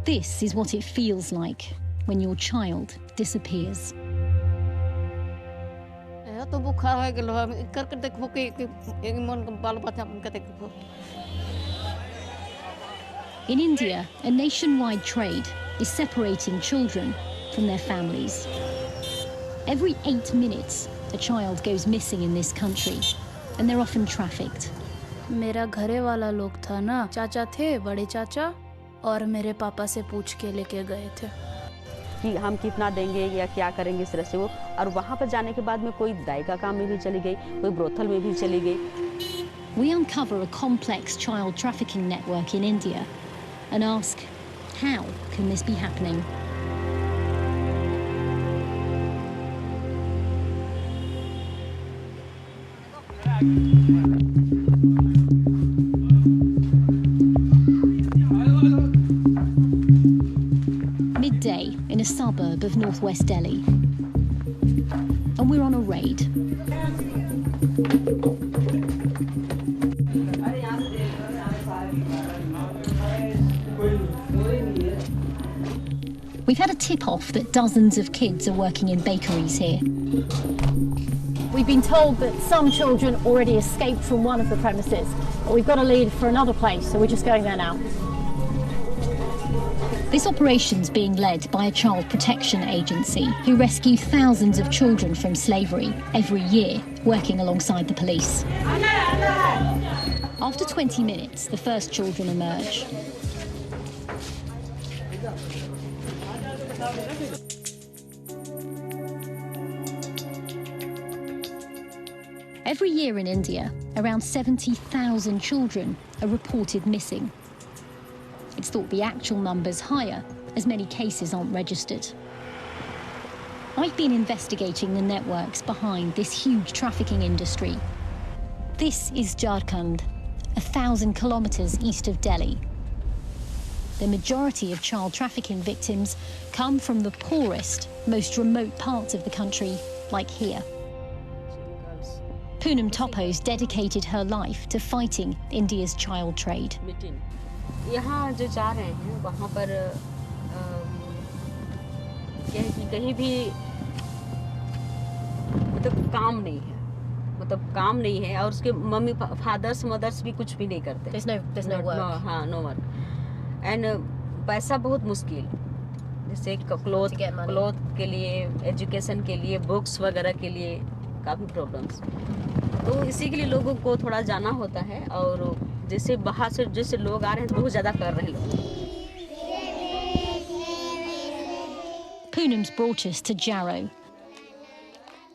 This is what it feels like when your child disappears. In India, a nationwide trade is separating children from their families. Every 8 minutes, a child goes missing in this country, and they're often trafficked. मेरा घरे वाला लोग था ना, चाचा थे, बड़े चाचा, और मेरे पापा से पूछ के लेके गए थे कि हम कितना देंगे या क्या करेंगे इस तरह से वो, और वहाँ पर जाने के बाद में कोई दाई का काम में भी चली गई, कोई ब्रोथल में भी चली गई. We uncover a complex child trafficking network in India and ask, how can this be happening? Midday in a suburb of northwest Delhi, and we're on a raid. We've had a tip-off that dozens of kids are working in bakeries here. We've been told that some children already escaped from one of the premises, but we've got a lead for another place, so we're just going there now. This operation's being led by a child protection agency who rescue thousands of children from slavery every year, working alongside the police. After 20 minutes, the first children emerge. Every year in India, around 70,000 children are reported missing. It's thought the actual number's higher, as many cases aren't registered. I've been investigating the networks behind this huge trafficking industry. This is Jharkhand, 1,000 kilometers east of Delhi. The majority of child trafficking victims come from the poorest, most remote parts of the country, like here. Poonam Topo's dedicated her life to fighting India's child trade. यहाँ जो जा रहे हैं वहाँ पर कहीं भी मतलब काम नहीं है, मतलब काम नहीं है, और उसके मम्मी फादर्स मदर्स भी कुछ भी नहीं करते. There's no work. हाँ, no work. And पैसा बहुत मुश्किल, जैसे क्लोथ के लिए, एजुकेशन के लिए, बुक्स वगैरह के लिए काफ़ी प्रॉब्लम्स. तो इसी के लिए लोगों को थोड़ा जाना होता है, और जैसे बाहर से जैसे लोग आ रहे हैं बहुत ज़्यादा कर रहे हैं लोग. Poonam's brought us to Jarrow,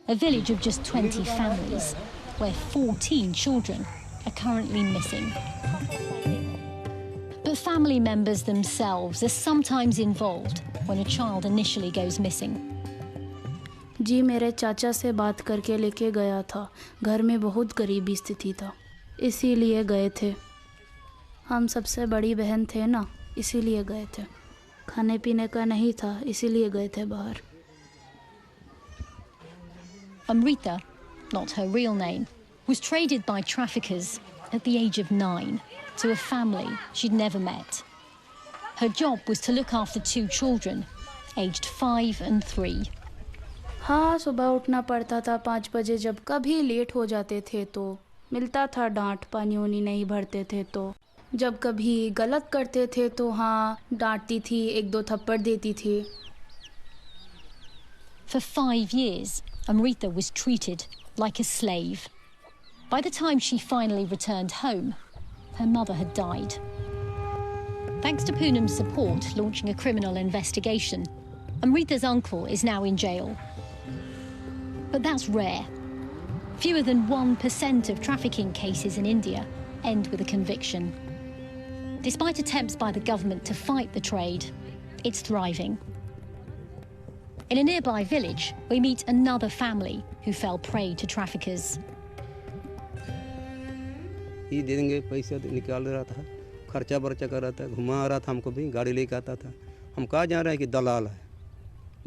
a village of just 20 families, where 14 children are currently missing. But family members themselves are sometimes involved when a child initially goes missing. जी मेरे चाचा से बात करके लेके गया था. घर में बहुत गरीबी स्थिति था, इसीलिए गए थे. हम सबसे बड़ी बहन थे ना, इसीलिए गए थे. खाने पीने का नहीं था, इसीलिए गए थे बाहर. Amrita, not her real name, was traded by traffickers at the age of 9 to a family she'd never met. Her job was to look after 2 children, aged 5 and 3. हाँ, सुबह उठना पड़ता था 5 बजे. जब कभी लेट हो जाते थे तो मिलता था डांट, पानी वानी नहीं भरते थे तो. जब कभी गलत करते थे तो हाँ, डांटती थी, 1-2 थप्पड़ देती थी. For 5 years, Amrita was treated like a slave. By the time she finally returned home, her mother had died. Thanks to Poonam's support launching a criminal investigation, Amrita's uncle is now in jail. But that's rare. Fewer than 1% of trafficking cases in India end with a conviction. Despite attempts by the government to fight the trade, it's thriving. In a nearby village, we meet another family who fell prey to traffickers. ये दे देंगे, पैसा निकाल रहा था, खर्चा बर्चा कर रहा था, घुमा रहा था हमको भी, गाड़ी लेके आता था. हम कहाँ जा रहे हैं कि दलाल है.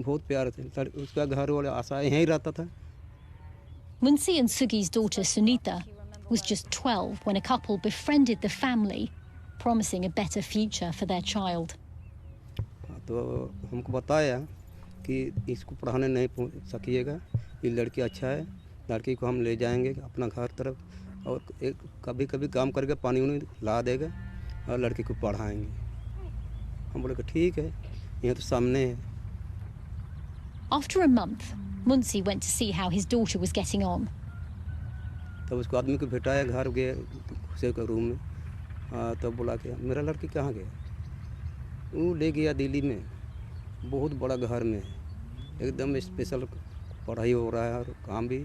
बहुत प्यार थे, उसका घर वाला आशा यहीं रहता था. Munsi and Sugi's daughter Sunita was just 12 when a couple befriended the family, promising a better future for their child. तो हमको बताया कि इसको पढ़ाने नहीं सकिएगा, ये लड़की अच्छा है, लड़की को हम ले जाएंगे अपना घर तरफ और एक कभी कभी काम करके पानी उनी ला देगा और लड़की को पढ़ाएंगे। हम बोले कि ठीक है, यहाँ तो सामने है। After a month, Munsi went to see how his daughter was getting on. तब उसको आदमी को भेटाया, घर गए घुसे का रूम में। तब बोला कि मेरा लड़की कहाँ गया? वो ले गया दिल्ली में, बहुत बड़ा घर में, एकदम स्पेशल पढ़ाई हो रहा है और काम भी।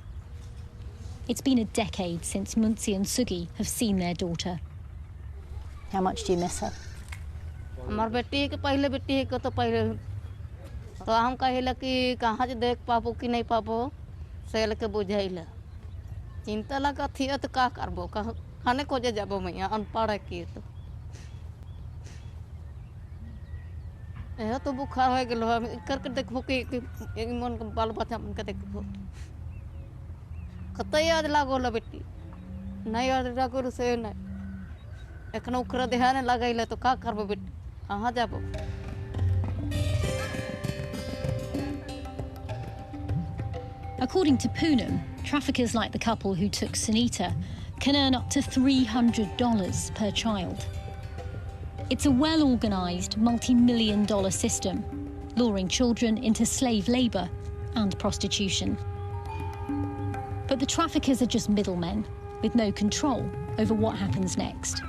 It's been a decade since Munsi and Sugi have seen their daughter. How much do you miss her? हमार बेटी के पहले बेटी के तो पहले तो हम कहेला कि कहाँ से देख पाबो कि नहीं पाबो सेल के बुझाइला चिंता लगा थी तो का करबो खाने खोजे जाबो मैया अनपढ़ की तो यह तो बुखार हो गेलो करके देखबो कि मन बाल बच्चा मन के देखबो कत याद लागोला बेटी नहीं याद लागोल से नहीं एखन ओकरा ध्यान लगाइले तो का करबो बेटी कहाँ जाबो। According to Poonam, traffickers like the couple who took Sunita can earn up to $300 per child. It's a well-organised, multi-million-dollar system, luring children into slave labour and prostitution. But the traffickers are just middlemen, with no control over what happens next.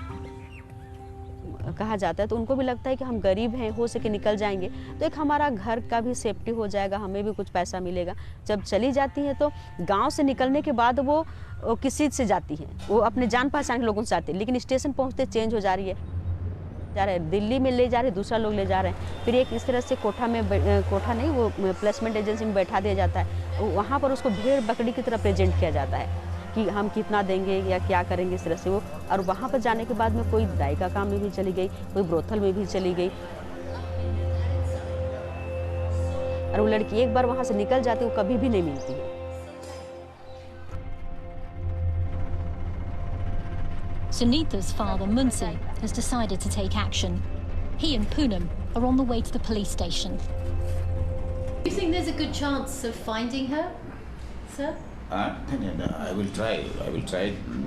कहा जाता है तो उनको भी लगता है कि हम गरीब हैं, हो सके निकल जाएंगे तो एक हमारा घर का भी सेफ्टी हो जाएगा, हमें भी कुछ पैसा मिलेगा। जब चली जाती है तो गांव से निकलने के बाद वो किसी से जाती हैं, वो अपने जान पहचान के लोगों से जाती है, लेकिन स्टेशन पहुंचते चेंज हो जा रही है, दिल्ली में ले जा रहे, दूसरा लोग ले जा रहे हैं, फिर एक इस तरह से कोठा नहीं वो प्लेसमेंट एजेंसी में बैठा दिया जाता है, वहाँ पर उसको भेड़ बकरी की तरह प्रेजेंट किया जाता है कि हम कितना देंगे या क्या करेंगे इस तरह से वो। और वहाँ पर जाने के बाद में कोई दाई का काम में भी चली गई, कोई ब्रोथल में भी चली गई, और वो लड़की एक बार वहाँ से निकल जाती है वो कभी भी नहीं मिलती है। Sunita's father, Munsi, has decided to take action. He and Poonam are on the way to the police station. Do you think there's a good chance of finding her, sir? I will try.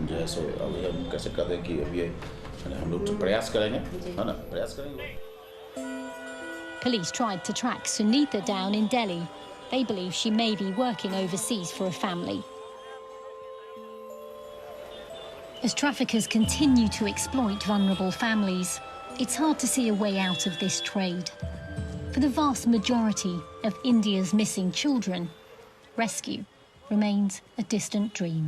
जैसे अभी हम कैसे कर दें कि अभी हम लोग प्रयास करेंगे, है ना, प्रयास करेंगे। Police tried to track Sunita down in Delhi. They believe she may be working overseas for a family. As traffickers continue to exploit vulnerable families, it's hard to see a way out of this trade. For the vast majority of India's missing children, rescue remains a distant dream.